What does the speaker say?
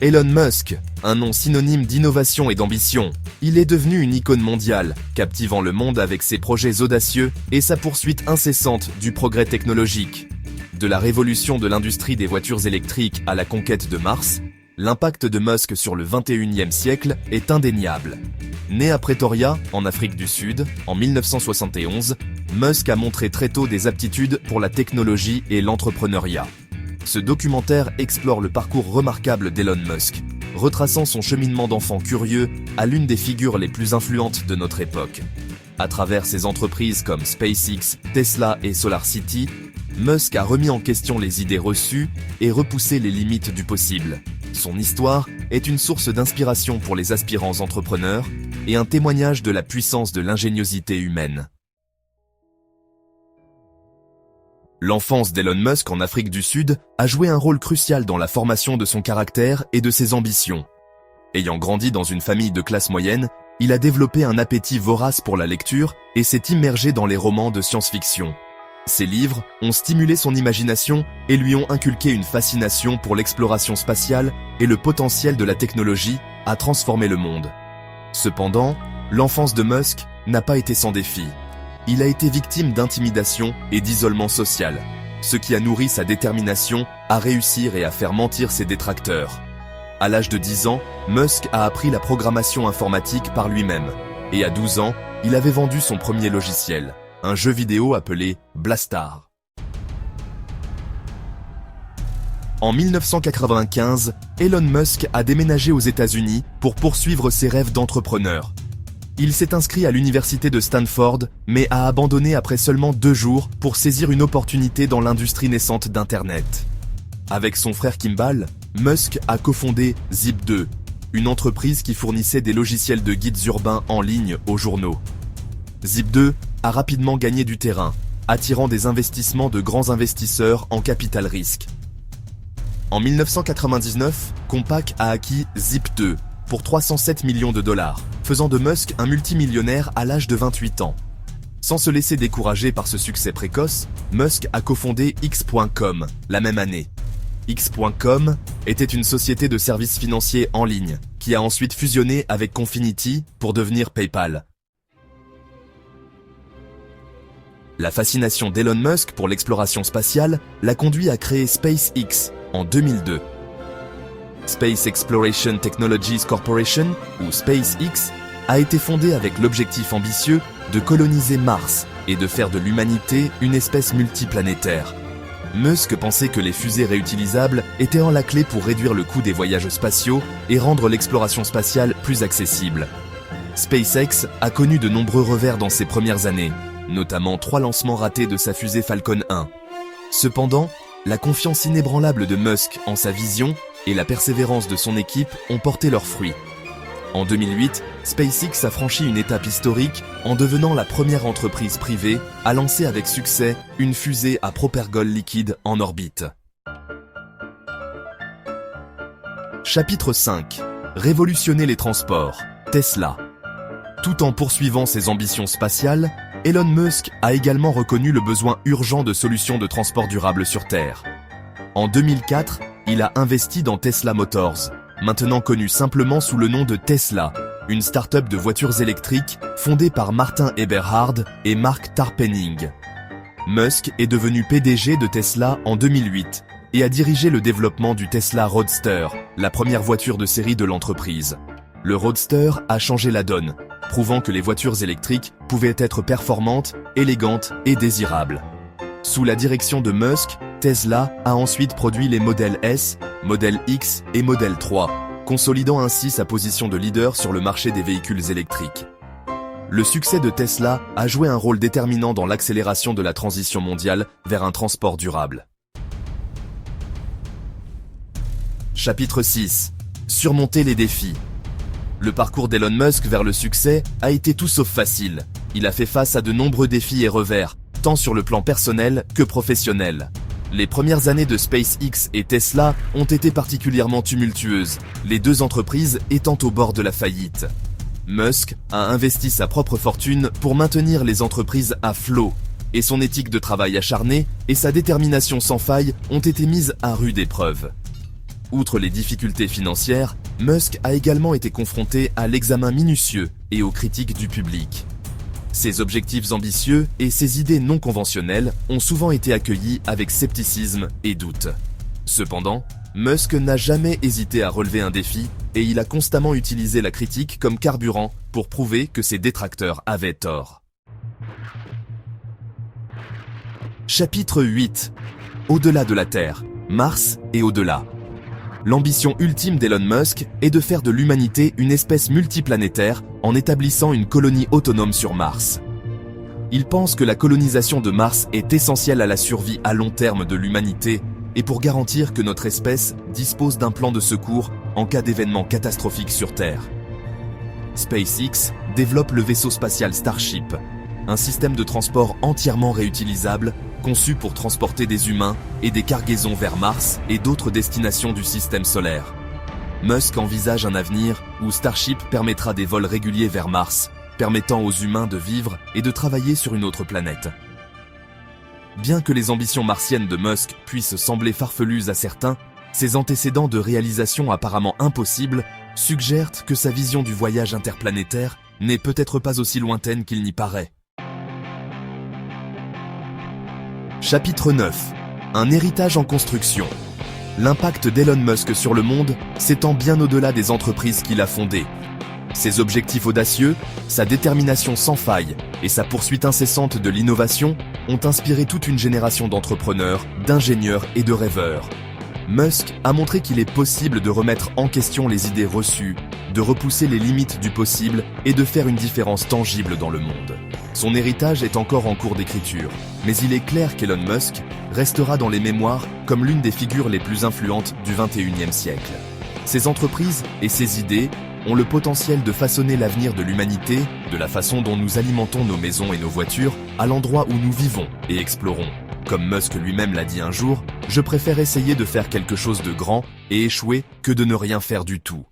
Elon Musk, un nom synonyme d'innovation et d'ambition. Il est devenu une icône mondiale, captivant le monde avec ses projets audacieux et sa poursuite incessante du progrès technologique. De la révolution de l'industrie des voitures électriques à la conquête de Mars, l'impact de Musk sur le 21e siècle est indéniable. Né à Pretoria, en Afrique du Sud, en 1971, Musk a montré très tôt des aptitudes pour la technologie et l'entrepreneuriat. Ce documentaire explore le parcours remarquable d'Elon Musk, retraçant son cheminement d'enfant curieux à l'une des figures les plus influentes de notre époque. À travers ses entreprises comme SpaceX, Tesla et SolarCity, Musk a remis en question les idées reçues et repoussé les limites du possible. Son histoire est une source d'inspiration pour les aspirants entrepreneurs et un témoignage de la puissance de l'ingéniosité humaine. L'enfance d'Elon Musk en Afrique du Sud a joué un rôle crucial dans la formation de son caractère et de ses ambitions. Ayant grandi dans une famille de classe moyenne, il a développé un appétit vorace pour la lecture et s'est immergé dans les romans de science-fiction. Ces livres ont stimulé son imagination et lui ont inculqué une fascination pour l'exploration spatiale et le potentiel de la technologie à transformer le monde. Cependant, l'enfance de Musk n'a pas été sans défis. Il a été victime d'intimidation et d'isolement social, ce qui a nourri sa détermination à réussir et à faire mentir ses détracteurs. À l'âge de 10 ans, Musk a appris la programmation informatique par lui-même, et à 12 ans, il avait vendu son premier logiciel, un jeu vidéo appelé Blastar. En 1995, Elon Musk a déménagé aux États-Unis pour poursuivre ses rêves d'entrepreneur. Il s'est inscrit à l'université de Stanford, mais a abandonné après seulement 2 jours pour saisir une opportunité dans l'industrie naissante d'Internet. Avec son frère Kimball, Musk a cofondé Zip2, une entreprise qui fournissait des logiciels de guides urbains en ligne aux journaux. Zip2 a rapidement gagné du terrain, attirant des investissements de grands investisseurs en capital risque. En 1999, Compaq a acquis Zip2 pour 307 millions de dollars, faisant de Musk un multimillionnaire à l'âge de 28 ans. Sans se laisser décourager par ce succès précoce, Musk a cofondé X.com la même année. X.com était une société de services financiers en ligne, qui a ensuite fusionné avec Confinity pour devenir PayPal. La fascination d'Elon Musk pour l'exploration spatiale l'a conduit à créer SpaceX en 2002. Space Exploration Technologies Corporation, ou SpaceX, a été fondée avec l'objectif ambitieux de coloniser Mars et de faire de l'humanité une espèce multiplanétaire. Musk pensait que les fusées réutilisables étaient la clé pour réduire le coût des voyages spatiaux et rendre l'exploration spatiale plus accessible. SpaceX a connu de nombreux revers dans ses premières années, notamment 3 lancements ratés de sa fusée Falcon 1. Cependant, la confiance inébranlable de Musk en sa vision et la persévérance de son équipe ont porté leurs fruits. En 2008, SpaceX a franchi une étape historique en devenant la première entreprise privée à lancer avec succès une fusée à propergol liquide en orbite. Chapitre 5. Révolutionner les transports. Tesla. Tout en poursuivant ses ambitions spatiales, Elon Musk a également reconnu le besoin urgent de solutions de transport durable sur Terre. En 2004, il a investi dans Tesla Motors, maintenant connu simplement sous le nom de Tesla, une start-up de voitures électriques fondée par Martin Eberhard et Mark Tarpenning. Musk est devenu PDG de Tesla en 2008 et a dirigé le développement du Tesla Roadster, la première voiture de série de l'entreprise. Le Roadster a changé la donne, prouvant que les voitures électriques pouvaient être performantes, élégantes et désirables. Sous la direction de Musk, Tesla a ensuite produit les modèles S, modèle X et modèle 3, consolidant ainsi sa position de leader sur le marché des véhicules électriques. Le succès de Tesla a joué un rôle déterminant dans l'accélération de la transition mondiale vers un transport durable. Chapitre 6. Surmonter les défis. Le parcours d'Elon Musk vers le succès a été tout sauf facile. Il a fait face à de nombreux défis et revers, tant sur le plan personnel que professionnel. Les premières années de SpaceX et Tesla ont été particulièrement tumultueuses, les 2 entreprises étant au bord de la faillite. Musk a investi sa propre fortune pour maintenir les entreprises à flot, et son éthique de travail acharnée et sa détermination sans faille ont été mises à rude épreuve. Outre les difficultés financières, Musk a également été confronté à l'examen minutieux et aux critiques du public. Ses objectifs ambitieux et ses idées non conventionnelles ont souvent été accueillis avec scepticisme et doute. Cependant, Musk n'a jamais hésité à relever un défi et il a constamment utilisé la critique comme carburant pour prouver que ses détracteurs avaient tort. Chapitre 8. Au-delà de la Terre, Mars et au-delà. L'ambition ultime d'Elon Musk est de faire de l'humanité une espèce multiplanétaire en établissant une colonie autonome sur Mars. Il pense que la colonisation de Mars est essentielle à la survie à long terme de l'humanité et pour garantir que notre espèce dispose d'un plan de secours en cas d'événements catastrophiques sur Terre. SpaceX développe le vaisseau spatial Starship, un système de transport entièrement réutilisable conçu pour transporter des humains et des cargaisons vers Mars et d'autres destinations du système solaire. Musk envisage un avenir où Starship permettra des vols réguliers vers Mars, permettant aux humains de vivre et de travailler sur une autre planète. Bien que les ambitions martiennes de Musk puissent sembler farfelues à certains, ses antécédents de réalisation apparemment impossibles suggèrent que sa vision du voyage interplanétaire n'est peut-être pas aussi lointaine qu'il n'y paraît. Chapitre 9. Un héritage en construction. L'impact d'Elon Musk sur le monde s'étend bien au-delà des entreprises qu'il a fondées. Ses objectifs audacieux, sa détermination sans faille et sa poursuite incessante de l'innovation ont inspiré toute une génération d'entrepreneurs, d'ingénieurs et de rêveurs. Musk a montré qu'il est possible de remettre en question les idées reçues, de repousser les limites du possible et de faire une différence tangible dans le monde. Son héritage est encore en cours d'écriture, mais il est clair qu'Elon Musk restera dans les mémoires comme l'une des figures les plus influentes du XXIe siècle. Ses entreprises et ses idées ont le potentiel de façonner l'avenir de l'humanité, de la façon dont nous alimentons nos maisons et nos voitures, à l'endroit où nous vivons et explorons. Comme Musk lui-même l'a dit un jour, je préfère essayer de faire quelque chose de grand et échouer que de ne rien faire du tout.